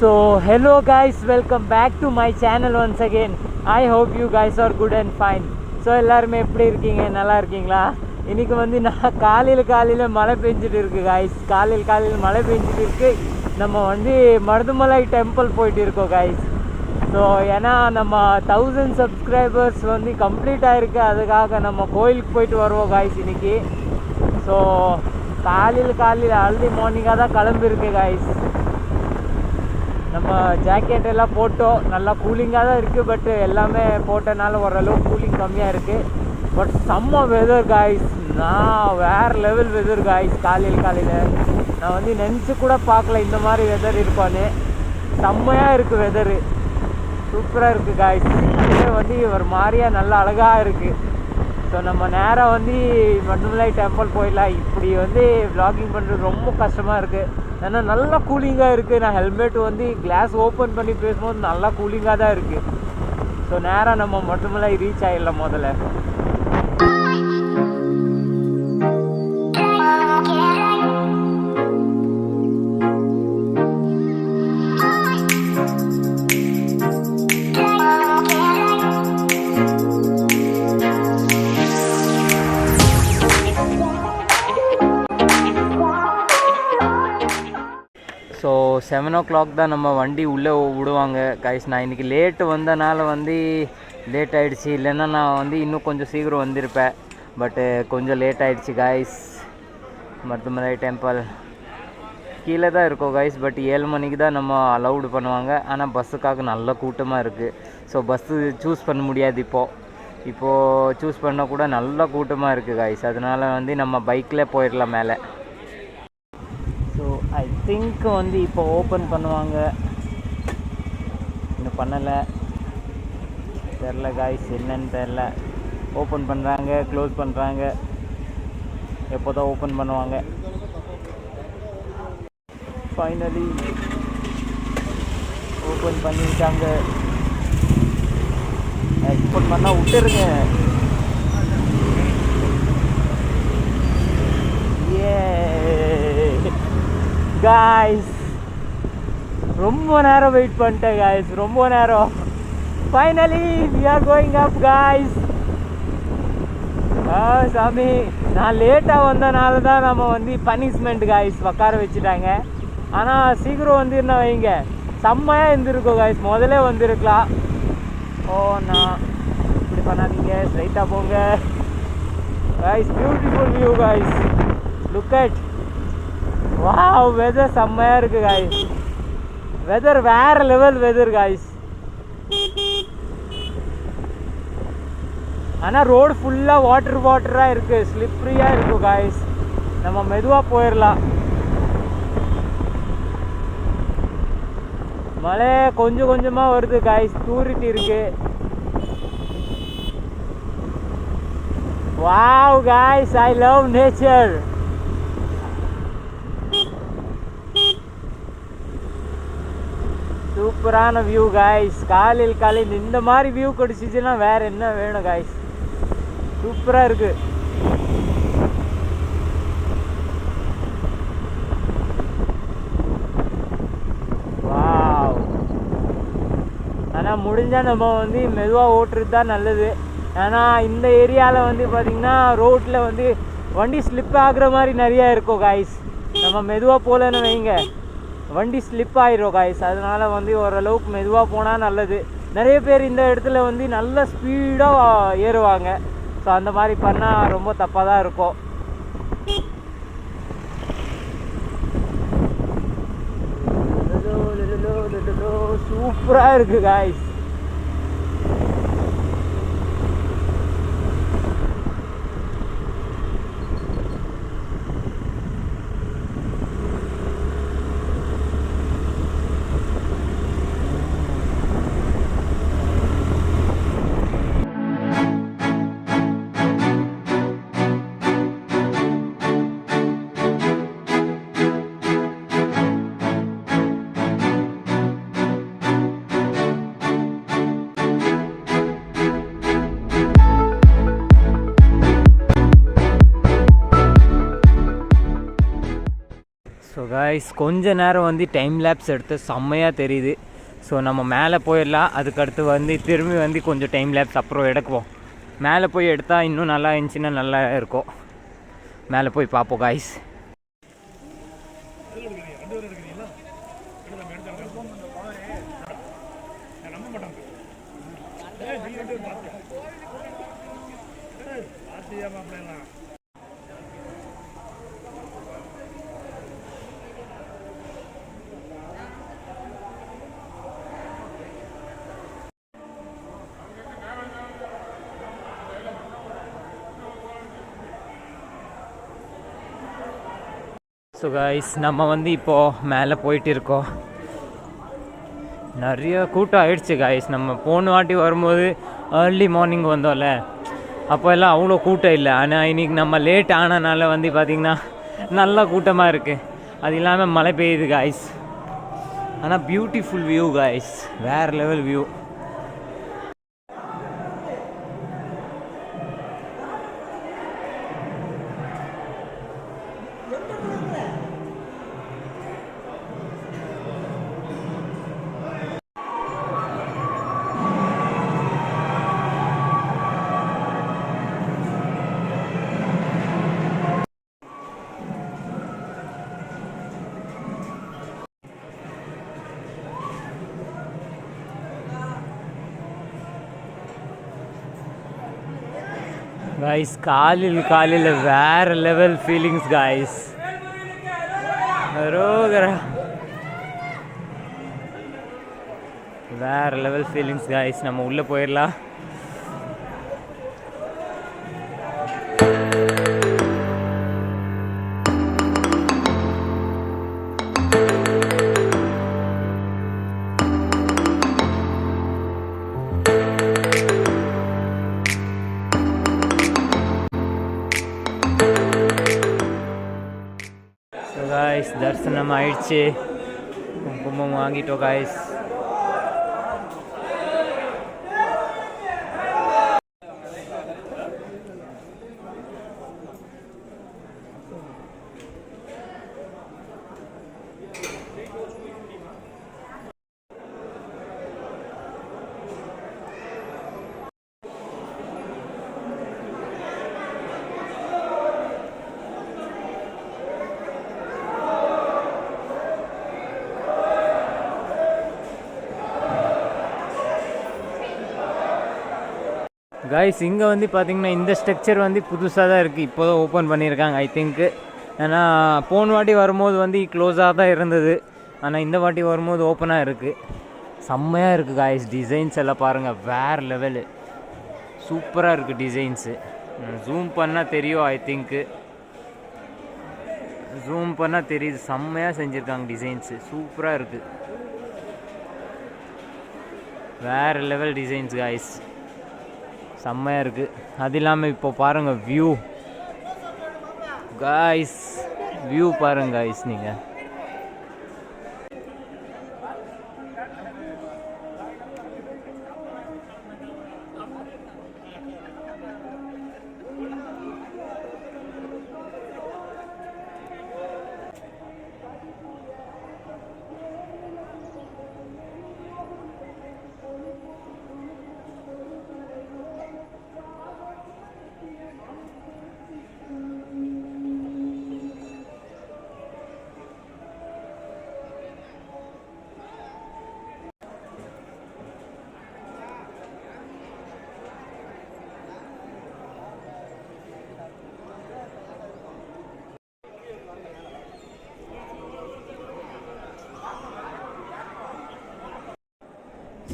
So hello guys, welcome back to my channel once again. I hope you guys are good and fine. So எல்லாரும் எப்படி இருக்கீங்க? நல்லா இருக்கீங்களா? இன்னைக்கு வந்து நான் காலையில மழை பெஞ்சிட்டு இருக்கு guys. காலையில் மழை பெஞ்சிட்டு இருக்கு. நம்ம வந்து மருதமலை டெம்பிள் போயிட்டு இருக்கோம் guys. ஸோ ஏன்னா நம்ம 1000 சப்ஸ்கிரைபர்ஸ் வந்து கம்ப்ளீட் ஆகிருக்கு. அதுக்காக நம்ம கோயிலுக்கு போயிட்டு வருவோம் guys இன்னைக்கு. ஸோ காலையில் அர்லி மார்னிங்காக தான் கிளம்பிருக்கு guys. நம்ம ஜாக்கெட் எல்லாம் போட்டோம், நல்லா கூலிங்காக தான் இருக்குது. பட் எல்லாமே போட்டனால ஓரளவு கூலிங் கம்மியாக இருக்குது. பட் செம்ம வெதர் காய்ஸ், நான் வேறு லெவல் வெதர் காய்ஸ். காலையில் நான் வந்து நினச்சி கூட பார்க்கல இந்த மாதிரி வெதர் இருப்பான்னு. செம்மையாக இருக்குது வெதரு, சூப்பராக இருக்குது காய்ஸ். அதே வந்து ஒரு மாதிரியாக நல்லா அழகாக இருக்குது. ஸோ நம்ம நேராக வந்து மருதமலை டெம்பிள் போயிடலாம். இப்படி வந்து வ்ளாகிங் பண்ணுறது ரொம்ப கஷ்டமாக இருக்குது. ஏன்னா நல்லா கூலிங்காக இருக்குது. நான் ஹெல்மெட் வந்து கிளாஸ் ஓப்பன் பண்ணி பேசும்போது நல்லா கூலிங்காக தான் இருக்குது. ஸோ நேராக நம்ம மருதமலை ரீச் ஆகிடலாம் முதல்ல. ஸோ 7 o'clock தான் நம்ம வண்டி உள்ளே விடுவாங்க கைஸ். நான் இன்றைக்கி லேட்டு வந்தனால வந்து லேட் ஆகிடுச்சு. இல்லைன்னா நான் வந்து இன்னும் கொஞ்சம் சீக்கிரம் வந்திருப்பேன். பட்டு கொஞ்சம் லேட் ஆகிடுச்சு கைஸ். மருதமலை டெம்பிள் கீழே தான் இருக்கோம் கைஸ். பட் 7 மணிக்கு தான் நம்ம அலௌடு பண்ணுவாங்க. ஆனால் பஸ்ஸுக்காக நல்ல கூட்டமாக இருக்குது. ஸோ பஸ்ஸு சூஸ் பண்ண முடியாது. இப்போது சூஸ் பண்ணால் கூட நல்ல கூட்டமாக இருக்குது கைஸ். அதனால் வந்து நம்ம பைக்கில் போயிடலாம் மேலே. ஸோ ஐ திங்க் வந்து இப்போ ஓப்பன் பண்ணுவாங்க, இன்னும் பண்ணலை, தெரில காய்ஸ், என்னன்னு தெரில. ஓப்பன் பண்ணுறாங்க, க்ளோஸ் பண்ணுறாங்க, எப்போ தான் ஓப்பன் பண்ணுவாங்க. ஃபைனலி ஓப்பன் பண்ணிட்டாங்க. ஓப்பன் பண்ணால் விட்டுருங்க. காய்ஸ் ரொம்ப நேரம் வெயிட் பண்ணிட்டேன் காய்ஸ், ரொம்ப நேரம். Finally we are going up guys. சாமி, நான் லேட்டாக வந்தனால தான் நம்ம வந்து பனிஷ்மெண்ட் காய்ஸ் உட்கார வச்சுட்டாங்க. ஆனால் சீக்கிரம் வந்துருந்தா வைங்க, செம்மையாக இருந்திருக்கும் காய்ஸ். முதலே வந்திருக்கலாம். நான் இப்படி பண்ணாதீங்க, ஸ்ட்ரைட்டாக போங்க guys. Beautiful view guys, look at. Wow, weather செம்மையாக இருக்குது காய்ஸ். வெதர் வேறு லெவல் வெதர் காய்ஸ். ஆனால் ரோடு ஃபுல்லாக வாட்டராக இருக்குது, ஸ்லிப்ரியாக இருக்கும் காய்ஸ். நம்ம மெதுவாக போயிடலாம். மழை கொஞ்சம் கொஞ்சமாக வருது காய்ஸ், தூரிட்டு இருக்கு. Wow guys, I love nature. சூப்பரான வியூ காய்ஸ். காலையில் இந்த மாதிரி வியூ கிடைச்சிச்சுன்னா வேறு என்ன வேணும் காய்ஸ். சூப்பராக இருக்குது. வாவ். ஆனால் முடிஞ்சால் நம்ம வந்து மெதுவாக ஓட்டுறது தான் நல்லது. ஏன்னா இந்த ஏரியாவில் வந்து பார்த்திங்கன்னா ரோட்டில் வந்து வண்டி ஸ்லிப் ஆகுற மாதிரி நிறையா இருக்கும் காய்ஸ். நம்ம மெதுவாக போகலன்னு வைங்க, வண்டி ஸ்லிப் ஆகிரும் காய்ஸ். அதனால் வந்து ஓரளவுக்கு மெதுவாக போனால் நல்லது. நிறைய பேர் இந்த இடத்துல வந்து நல்ல ஸ்பீடாக ஏறுவாங்க. ஸோ அந்த மாதிரி பண்ணால் ரொம்ப தப்பாக தான் இருக்கும். சூப்பராக இருக்குது காய்ஸ். கைஸ் கொஞ்ச நேரம் வந்து டைம் லேப்ஸ் எடுத்து செம்மையாக தெரியுது. ஸோ நம்ம மேலே போயிடலாம். அதுக்கடுத்து வந்து திரும்பி வந்து கொஞ்சம் டைம் லேப்ஸ் அப்புறம் எடுக்குவோம். மேலே போய் எடுத்தால் இன்னும் நல்லா இருந்துச்சுன்னா நல்லா இருக்கும். மேலே போய் பார்ப்போம் கைஸ். ஸோ கைஸ் நம்ம வந்து இப்போது மேலே போயிட்டு இருக்கோம். நிறைய கூட்டம் ஆயிடுச்சு கைஸ். நம்ம போன வாட்டி வரும்போது ஏர்லி மார்னிங் வந்தோம்ல, அப்போ எல்லாம் அவ்வளோ கூட்டம் இல்லை. ஆனால் இன்றைக்கி நம்ம லேட் ஆனனால வந்து பார்த்திங்கன்னா நல்லா கூட்டமாக இருக்குது. அது இல்லாமல் மழை பெய்யுது கைஸ். ஆனால் பியூட்டிஃபுல் வியூ கைஸ், வேறு லெவல் வியூ. கைஸ் காலையில் வேறு லெவல் ஃபீலிங்ஸ் கைஸ். வேறு லெவல் ஃபீலிங்ஸ் கைஸ். நம்ம உள்ளே போயிடலாம். கைஸ் தரிசனம் ஆயிடுச்சு. குங்குமம் வாங்கிட்டோம் கைஸ். கைஸ் இங்கே வந்து பார்த்திங்கன்னா இந்த ஸ்ட்ரக்சர் வந்து புதுசாக தான் இருக்குது. இப்போ தான் ஓப்பன் பண்ணியிருக்காங்க ஐ திங்க்கு. ஏன்னா போன வாட்டி வரும்போது வந்து க்ளோஸாக தான் இருந்தது. ஆனால் இந்த வாட்டி வரும்போது ஓப்பனாக இருக்குது. செம்மையாக இருக்குது கைஸ். டிசைன்ஸ் எல்லாம் பாருங்கள், வேறு லெவலு, சூப்பராக இருக்குது டிசைன்ஸு. ஜூம் பண்ணால் தெரியும் ஐ திங்க்கு. ஜூம் பண்ணால் தெரியுது. செம்மையாக செஞ்சுருக்காங்க டிசைன்ஸு, சூப்பராக இருக்குது. வேறு லெவல் டிசைன்ஸ் கைஸ், செம்மையாக இருக்குது. அது இல்லாமல் இப்போ பாருங்கள் வியூ கைஸ், வியூ பாருங்கள் கைஸ் நீங்கள்.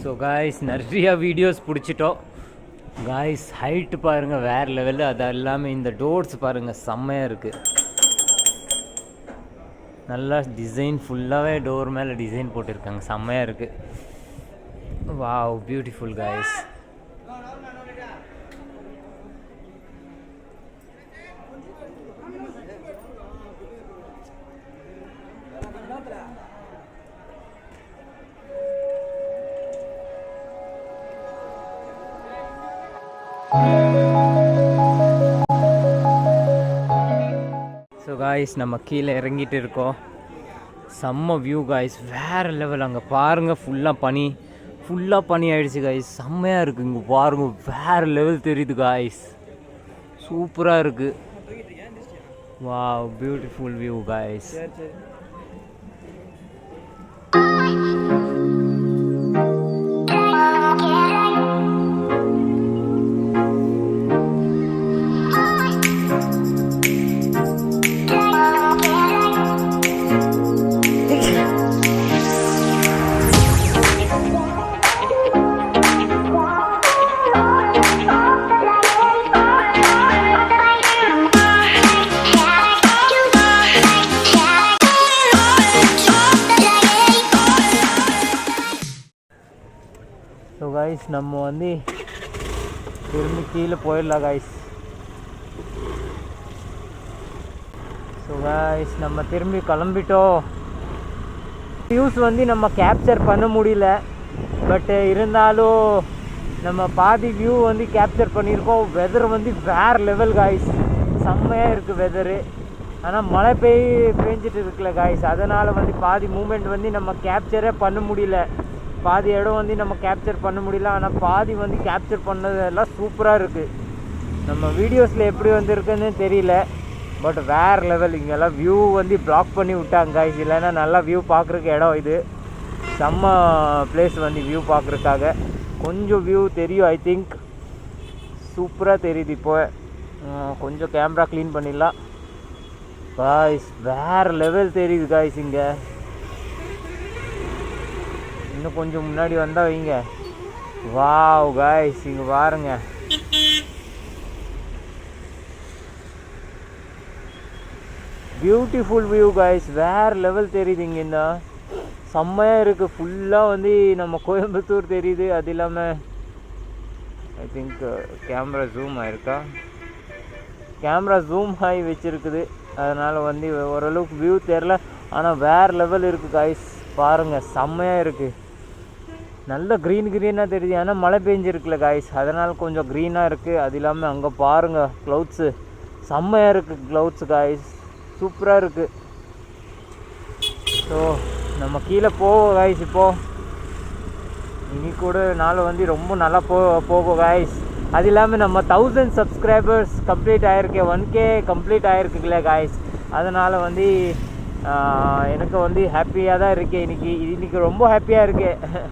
ஸோ காய்ஸ் நிறையா வீடியோஸ் பிடிச்சிட்டோம் காய்ஸ். ஹைட்டு பாருங்கள் வேறு லெவலு. அது எல்லாமே இந்த டோர்ஸ் பாருங்கள் செம்மையாக இருக்குது. நல்லா டிசைன் ஃபுல்லாகவே டோர் மேலே டிசைன் போட்டிருக்காங்க, செம்மையாக இருக்குது. Wow beautiful guys. So guys நம்ம கீழே இறங்கிட்டு இருக்கோம். செம்ம வியூ காய்ஸ், வேறு லெவல். அங்கே பாருங்கள், ஃபுல்லாக பனி ஆகிடுச்சு காய்ஸ். செம்மையாக இருக்குது இங்கே பாருங்கள், வேறு லெவல் தெரியுது காய்ஸ், சூப்பராக இருக்குது. Wow, beautiful view guys. So guys, நம்ம வந்து திரும்பி கீழே போயிடலாம் காய்ஸ். ஸோ காய்ஸ், நம்ம திரும்பி கிளம்பிட்டோம். வியூஸ் வந்து நம்ம கேப்சர் பண்ண முடியல, பட் இருந்தாலும் நம்ம பாதி வியூ வந்து கேப்சர் பண்ணியிருக்கோம். வெதர் வந்து வேறு லெவல் காய்ஸ், செம்மையாக இருக்குது வெதரு. ஆனால் மழை பெஞ்சிட்டு இருக்குல்ல காய்ஸ், அதனால் வந்து பாதி மூமெண்ட் வந்து நம்ம கேப்சரே பண்ண முடியல. பாதி இடம் வந்து நம்ம கேப்சர் பண்ண முடியல, ஆனால் பாதி வந்து கேப்சர் பண்ணதெல்லாம் சூப்பராக இருக்குது. நம்ம வீடியோஸில் எப்படி வந்துருக்குன்னு தெரியல, பட் வேறு லெவல். இங்கெல்லாம் வியூ வந்து பிளாக் பண்ணி விட்டாங்க காய்ஸ், இல்லைன்னா நல்லா வியூ பார்க்குறக்கு இடம் இது. செம்ம பிளேஸ் வந்து வியூ பார்க்குறதுக்காக. கொஞ்சம் வியூ தெரியும், ஐ திங்க் சூப்பராக தெரியுது. இப்போ கொஞ்சம் கேமரா க்ளீன் பண்ணிடலாம் காய்ஸ். வேறு லெவல் தெரியுது காய்ஸ். இங்கே இன்னும் கொஞ்சம் முன்னாடி வந்தால் வைங்க. வாவ் காய்ஸ், இங்கே பாருங்க, பியூட்டிஃபுல் வியூ காய்ஸ், வேறு லெவல் தெரியுது. இங்கே இந்த செம்மையாக இருக்குது. ஃபுல்லாக வந்து நம்ம கோயம்புத்தூர் தெரியுது. அது இல்லாமல் ஐ திங்க் கேமரா ஜூம் ஆகிருக்கா, கேமரா ஜூம் ஆகி வச்சுருக்குது, அதனால் வந்து ஓரளவுக்கு வியூ தெரில. ஆனால் வேறு லெவல் இருக்குது காய்ஸ், பாருங்கள், செம்மையாக இருக்குது. நல்ல க்ரீனாக தெரியுது, ஏன்னா மழை பெஞ்சிருக்குல்ல காய்ஸ், அதனால் கொஞ்சம் க்ரீனாக இருக்குது. அது இல்லாமல் அங்கே பாருங்கள், க்ளவுட்ஸு செம்மையாக இருக்குது. க்ளவுட்ஸு காய்ஸ் சூப்பராக இருக்குது. ஸோ நம்ம கீழே போவோம் காய்ஸ். இப்போது இனி கூட நாள் வந்து ரொம்ப நல்லா போகும் காய்ஸ். அது இல்லாமல் நம்ம 1000 சப்ஸ்கிரைபர்ஸ் கம்ப்ளீட் ஆகிருக்கு, 1K கம்ப்ளீட் ஆகிருக்குல்ல காய்ஸ், அதனால் வந்து எனக்கு வந்து ஹாப்பியாக தான் இருக்கேன். இன்றைக்கி ரொம்ப ஹாப்பியாக இருக்குது,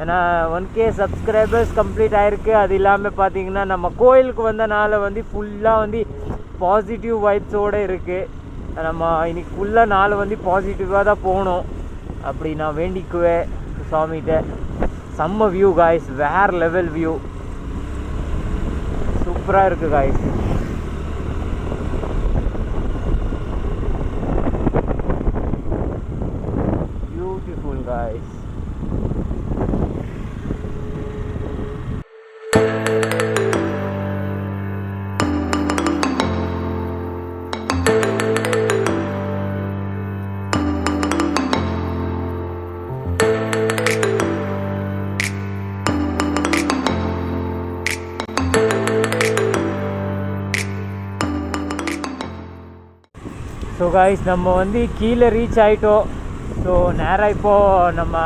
ஏன்னா 1K சப்ஸ்கிரைபர்ஸ் கம்ப்ளீட் ஆகிருக்கு. அது இல்லாமல் பார்த்திங்கன்னா நம்ம கோயிலுக்கு வந்தனால வந்து ஃபுல்லாக வந்து பாசிட்டிவ் வைப்ஸோடு இருக்குது. நம்ம இன்றைக்கி ஃபுல்லாக நாள் வந்து பாசிட்டிவாக தான் போகணும் அப்படி நான் வேண்டிக்குவேன் சாமிகிட்ட. செம்ம வியூ காய்ஸ், வேறு லெவல் வியூ, சூப்பராக இருக்குது guys. Beautiful guys. So guys, நம்ம வந்து கீழே ரீச் ஆகிட்டோம். ஸோ நேராக இப்போது நம்ம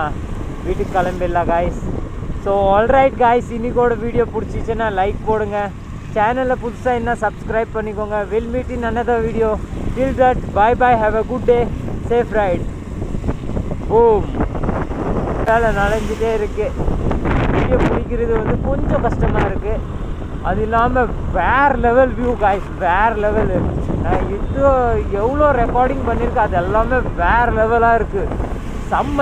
வீட்டுக்கு கிளம்பிடலாம் காய்ஸ். ஸோ ஆல்ரைட் காய்ஸ், இன்றைக்கோட வீடியோ பிடிச்சிச்சுன்னா லைக் போடுங்க, சேனலில் புதுசாக என்ன சப்ஸ்கிரைப் பண்ணிக்கோங்க. Will meet in another video. Till that bye bye, have a good day, safe ride. Boom. வேலை நனைஞ்சிட்டே இருக்குது. வீடியோ பிடிக்கிறது வந்து கொஞ்சம் கஷ்டமாக இருக்குது. அது இல்லாமல் வேறு லெவல் வியூ காய்ஸ், வேறு லெவலு. நான் எவ்வளோ ரெக்கார்டிங் பண்ணியிருக்கேன், அது எல்லாமே வேறு லெவலாக இருக்குது, செம்ம.